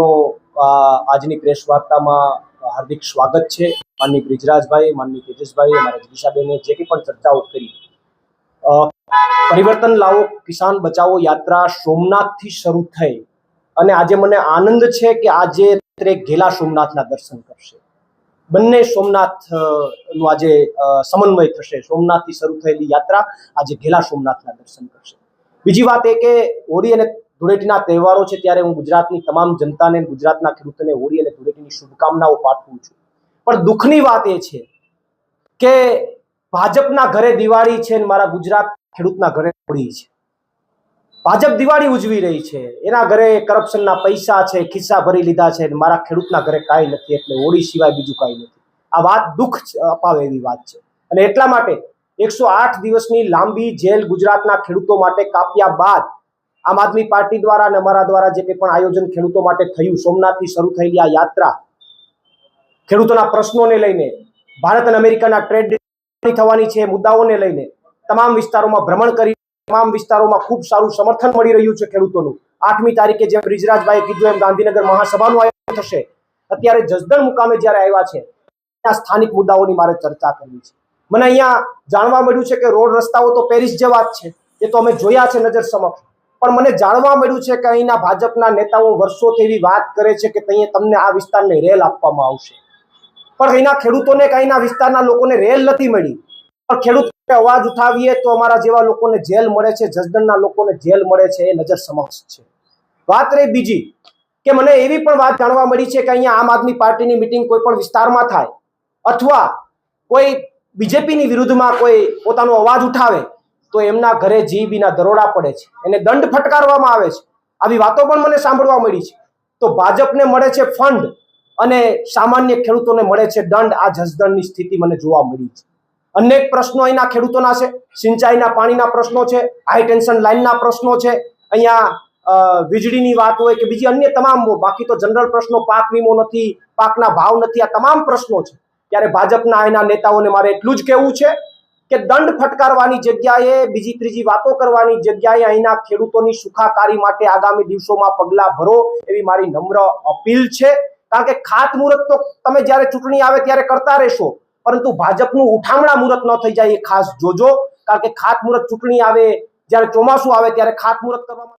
નો આજની પ્રેસ વાર્તામાં હાર્દિક સ્વાગત છે। માનની બ્રિજરાજભાઈ, માનની તેજસભાઈ, અમારા જગીશાબેને જે કંઈ પણ ચર્ચાઓ કરી, પરિવર્તન લાવો કિસાન બચાવો યાત્રા સોમનાથથી શરૂ થઈ અને આજે મને આનંદ છે કે આજે ઘેલા સોમનાથના દર્શન કરશે। બંને સોમનાથનું આજે સમન્વય થશે। સોમનાથથી શરૂ થયેલી યાત્રા આજે ઘેલા સોમનાથના દર્શન કરશે। બીજી વાત એ કે હોળી અને ધૂળેટીના તહેવારો છે ત્યારે હું ગુજરાતની તમામ જનતાને, ગુજરાતના ખેડૂતોને હોળી અને ધૂળેટીની શુભકામનાઓ પાઠવું છું। પણ દુઃખની વાત એ છે કે ભાજપના ઘરે દિવાળી છે અને મારા ગુજરાત ખેડૂતના ઘરે હોળી છે। ભાજપ દિવાળી ઉજવી રહી છે, એના ઘરે કરપ્શનના પૈસા છે, ખિસ્સા ભરી લીધા છે, મારા ખેડૂતના ઘરે કાંઈ નથી, એટલે હોળી સિવાય બીજું કાંઈ નથી। આ વાત દુઃખ અપાવે એવી વાત છે અને એટલા માટે 108 દિવસની લાંબી જેલ ગુજરાતના ખેડૂતો માટે કાપ્યા બાદ આમ આદમી પાર્ટી દ્વારા અને અમારા દ્વારા જે કંઈ પણ આયોજન ખેડૂતો માટે થયું, સોમનાથથી શરૂ થયેલી આ યાત્રા ખેડૂતોના પ્રશ્નોને લઈને, ભારત અને અમેરિકાના ટ્રેડ થવાની છે મુદ્દાઓને લઈને તમામ વિસ્તારોમાં ભ્રમણ કરી તમામ વિસ્તારોમાં ખૂબ સારું સમર્થન મળી રહ્યું છે ખેડૂતોનું। 8મી તારીખે જેમ બ્રિજરાજભાઈએ કીધું એમ ગાંધીનગર મહાસભાનું આયોજન થશે। અત્યારે જસદણ મુકામે જ્યારે આવ્યા છે ત્યાં સ્થાનિક મુદ્દાઓની મારે ચર્ચા કરવી છે। મને અહીંયા જાણવા મળ્યું છે કે રોડ રસ્તાઓ તો પેરિસ જેવા જ છે, એ તો અમે જોયા છે નજર સમક્ષ, પણ મને જાણવા મળ્યું છે કે અહીંના ભાજપના નેતાઓ વર્ષોથી એવી વાત કરે છે કે તમને આ વિસ્તારને રેલ આપવામાં આવશે, પણ અહીંના ખેડૂતોને કે અહીંના વિસ્તારના લોકોને રેલ નથી મળી। પણ ખેડૂત અવાજ ઉઠાવીએ તો અમારા જેવા લોકોને જેલ મળે છે, જસદણના લોકોને જેલ મળે છે, એ નજર સમક્ષ છે। વાત રહી બીજી કે મને એવી પણ વાત જાણવા મળી છે કે અહીંયા આમ આદમી પાર્ટીની મિટિંગ કોઈ પણ વિસ્તારમાં થાય અથવા કોઈ બીજેપીની વિરુદ્ધમાં કોઈ પોતાનો અવાજ ઉઠાવે તો એમના ઘરે જીબીના દરોડા પડે છે, એને દંડ ફટકારવામાં આવે છે। આવી વાતો પણ મને સાંભળવા મળી છે। તો ભાજપને મળે છે ફંડ અને સામાન્ય ખેડૂતોને મળે છે દંડ। આ જસદણની સ્થિતિ મને જોવા મળી છે। અનેક પ્રશ્નો અહીંના ખેડૂતોના છે, સિંચાઈના પાણીના પ્રશ્નો છે, હાઈ ટેન્શન લાઇનના પ્રશ્નો છે, અહીંયા વીજળીની વાત હોય કે બીજી અન્ય તમામ, બાકી તો જનરલ પ્રશ્નો, પાક વીમો નથી, પાકના ભાવ નથી, આ તમામ પ્રશ્નો છે। ત્યારે ભાજપના અહીંના નેતાઓને મારે એટલું જ કહેવું છે કે દંડ ફટકારવાની જગ્યાએ, બીજી ત્રીજી વાતો કરવાની જગ્યાએ અહીંના ખેડૂતોની સુખાકારી માટે આગામી દિવસોમાં પગલાં ભરો એવી મારી નમ્ર અપીલ છે। કારણ કે ખાતમુહૂર્ત તો તમે જ્યારે ચૂંટણી આવે ત્યારે કરતા રહેશો, પરંતુ ભાજપનું ઉઠામણા મુહૂર્ત ન થઈ જાય એ ખાસ જોજો। કારણ કે ખાતમુહૂર્ત ચૂંટણી આવે, જ્યારે ચોમાસું આવે ત્યારે ખાતમુહૂર્ત કરવામાં